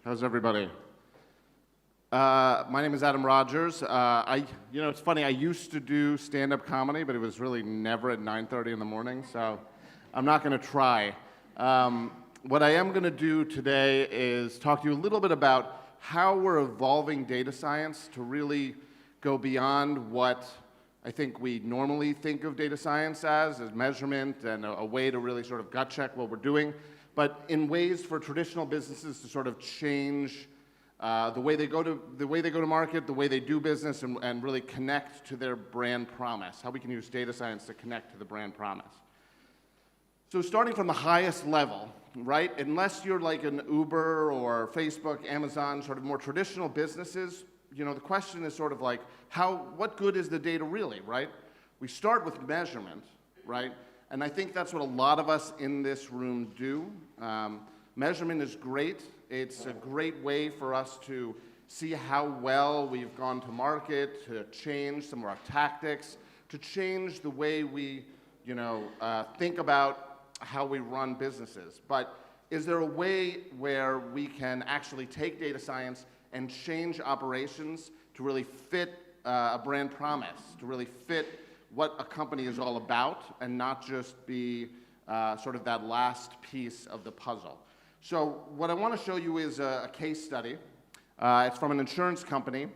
How's everybody? My name is Adam Rodgers. It's funny, I used to do stand-up comedy, but it was really never at 9:30 in the morning, so I'm not going to try. What I am going to do today is talk to you a little bit about how we're evolving data science to really go beyond what I think we normally think of data science as measurement and a way to really sort of gut check what we're doing, but in ways for traditional businesses to sort of change the way they go to market, the way they do business, and really connect to their brand promise, how we can use data science to connect to the brand promise. So starting from the highest level, right, unless you're like an Uber or Facebook, Amazon, sort of more traditional businesses, the question is sort of like, what good is the data really, right? We start with measurement, right? And I think that's what a lot of us in this room do. Measurement is great. It's a great way for us to see how well we've gone to market, to change some of our tactics, to change the way we, think about how we run businesses. But is there a way where we can actually take data science and change operations to really fit a brand promise, to really fit what a company is all about, and not just be sort of that last piece of the puzzle? So what I want to show you is a case study. It's from an insurance company,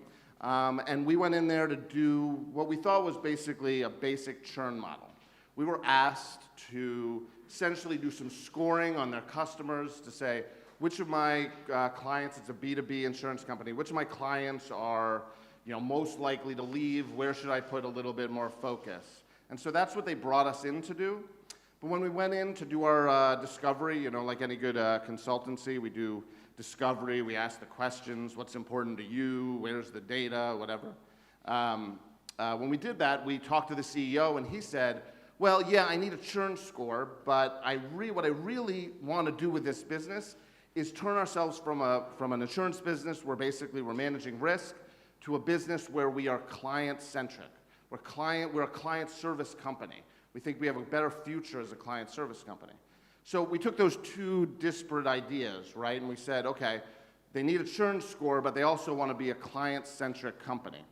and we went in there to do what we thought was basically a basic churn model. We were asked to essentially do some scoring on their customers to say, which of my clients, it's a B2B insurance company, which of my clients are most likely to leave, where should I put a little bit more focus? And so that's what they brought us in to do. But when we went in to do our discovery, like any good consultancy, we do discovery, we ask the questions, what's important to you, where's the data, whatever. When we did that, we talked to the CEO, and he said, well, yeah, I need a churn score, but what I really want to do with this business is turn ourselves from an insurance business where basically we're managing risk to a business where we are client-centric. We're a client service company. We think we have a better future as a client service company. So we took those two disparate ideas, right, and we said, okay, they need a churn score, but they also want to be a client-centric company.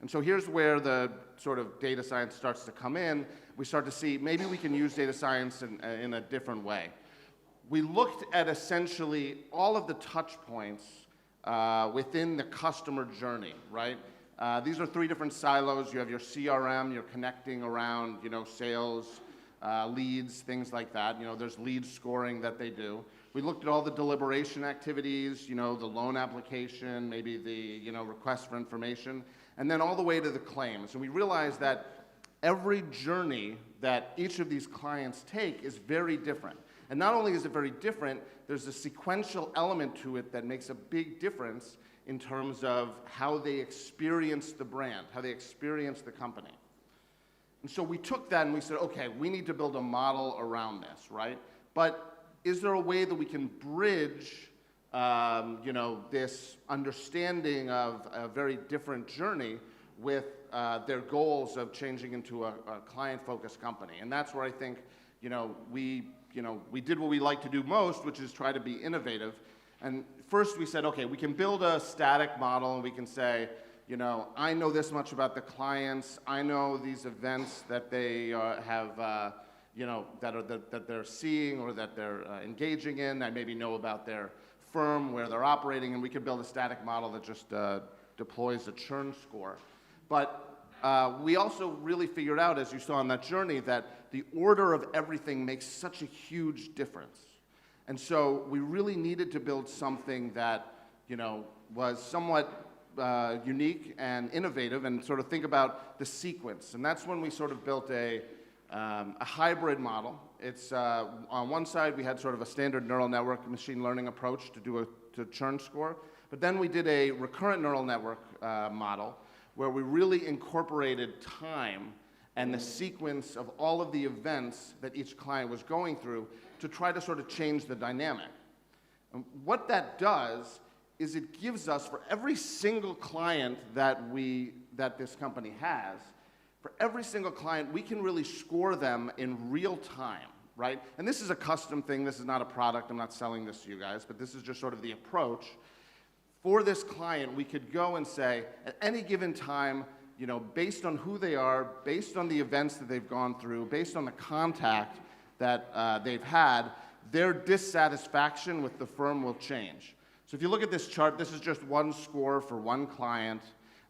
And so here's where the sort of data science starts to come in. We start to see maybe we can use data science in a different way. We looked at essentially all of the touch points within the customer journey, right? These are three different silos. You have your CRM, you're connecting around, sales, leads, things like that. There's lead scoring that they do. We looked at all the deliberation activities, the loan application, maybe the, request for information, and then all the way to the claims. And we realized that every journey that each of these clients take is very different. And not only is it very different, there's a sequential element to it that makes a big difference in terms of how they experience the brand, how they experience the company. And so we took that and we said, okay, we need to build a model around this, right? But is there a way that we can bridge, this understanding of a very different journey with their goals of changing into a client-focused company? And that's where I think, we did what we like to do most, which is try to be innovative. And first we said, okay, we can build a static model and we can say, I know this much about the clients. I know these events that they have, that they're seeing or that they're engaging in. I maybe know about their firm, where they're operating, and we can build a static model that just deploys a churn score. But we also really figured out, as you saw on that journey, that the order of everything makes such a huge difference. And so we really needed to build something that, was somewhat unique and innovative, and sort of think about the sequence. And that's when we sort of built a hybrid model. It's on one side we had sort of a standard neural network machine learning approach to do a churn score, but then we did a recurrent neural network model where we really incorporated time and the sequence of all of the events that each client was going through to try to sort of change the dynamic. And what that does is it gives us, for every single client that this company has, for every single client, we can really score them in real time, right? And this is a custom thing. This is not a product. I'm not selling this to you guys, but this is just sort of the approach. for this client, we could go and say, at any given time, you know, based on who they are, based on the events that they've gone through, based on the contact that they've had, their dissatisfaction with the firm will change. So if you look at this chart, this is just one score for one client.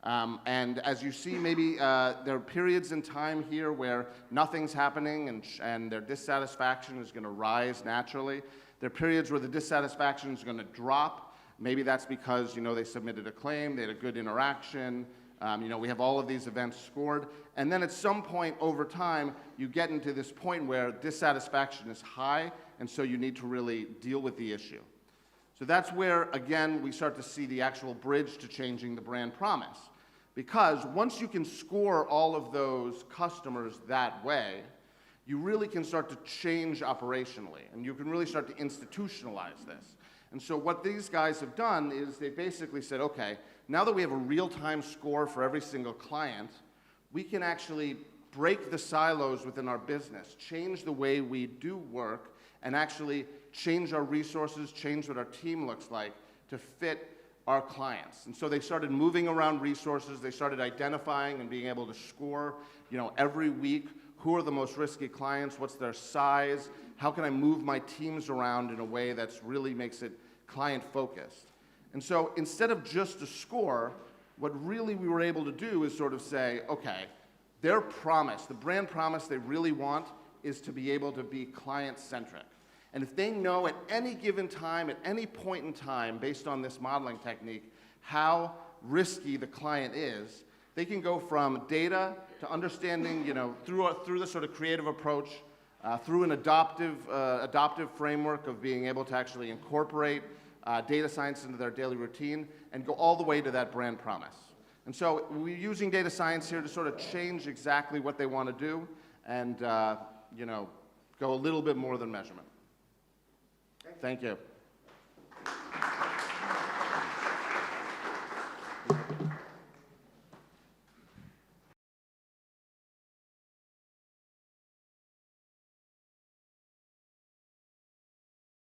And as you see, maybe there are periods in time here where nothing's happening and their dissatisfaction is going to rise naturally. There are periods where the dissatisfaction is going to drop. Maybe that's because, you know, they submitted a claim, they had a good interaction. You know, we have all of these events scored. And then at some point over time, you get into this point where dissatisfaction is high, and so you need to really deal with the issue. So that's where, again, we start to see the actual bridge to changing the brand promise. Because once you can score all of those customers that way, you really can start to change operationally, and you can really start to institutionalize this. And so what these guys have done is they basically said, okay, now that we have a real-time score for every single client, we can actually break the silos within our business, change the way we do work, and actually change our resources, change what our team looks like to fit our clients. And so they started moving around resources, they started identifying and being able to score, you know, every week, who are the most risky clients, what's their size, how can I move my teams around in a way that's really makes it client-focused. And so instead of just a score, what really we were able to do is sort of say, okay, their promise, the brand promise they really want is to be able to be client-centric. And if they know at any given time, at any point in time, based on this modeling technique, how risky the client is, they can go from data to understanding, you know, through the sort of creative approach, through an adoptive framework of being able to actually incorporate data science into their daily routine, and go all the way to that brand promise. And so we're using data science here to sort of change exactly what they want to do, and you know, go a little bit more than measurement. Thank you.